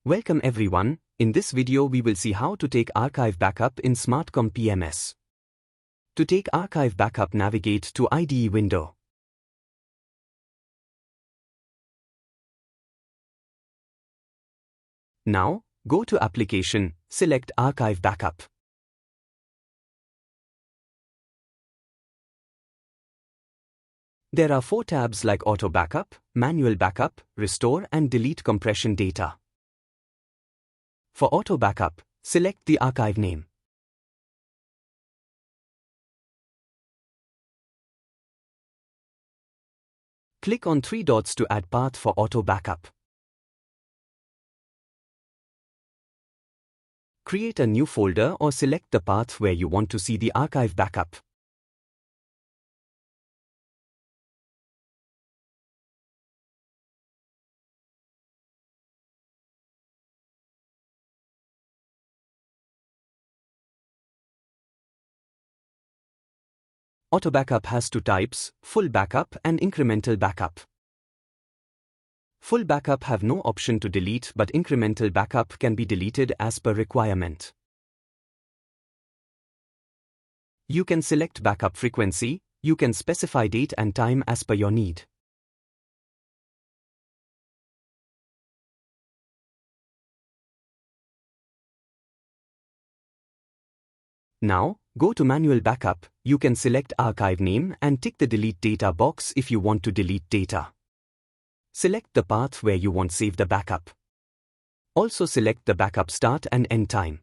Welcome everyone. In this video we will see how to take archive backup in SmartComm PMS. To take archive backup, navigate to IDE window. Now, go to Application, select Archive Backup. There are 4 tabs like Auto Backup, Manual Backup, Restore and Delete Compression Data. For Auto Backup, select the archive name. Click on 3 dots to add path for Auto Backup. Create a new folder or select the path where you want to see the archive backup. Auto Backup has 2 types, Full Backup and Incremental Backup. Full Backup have no option to delete, but Incremental Backup can be deleted as per requirement. You can select backup frequency, you can specify date and time as per your need. Now, go to Manual Backup, you can select archive name and tick the Delete Data box if you want to delete data. Select the path where you want save the backup. Also select the backup start and end time.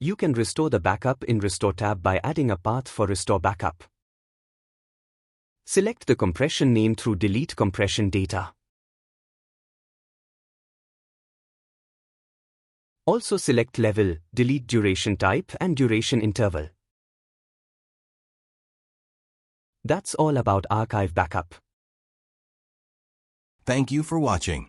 You can restore the backup in Restore tab by adding a path for Restore Backup. Select the compression name through Delete Compression Data. Also select level, delete duration type and duration interval. That's all about archive backup. Thank you for watching.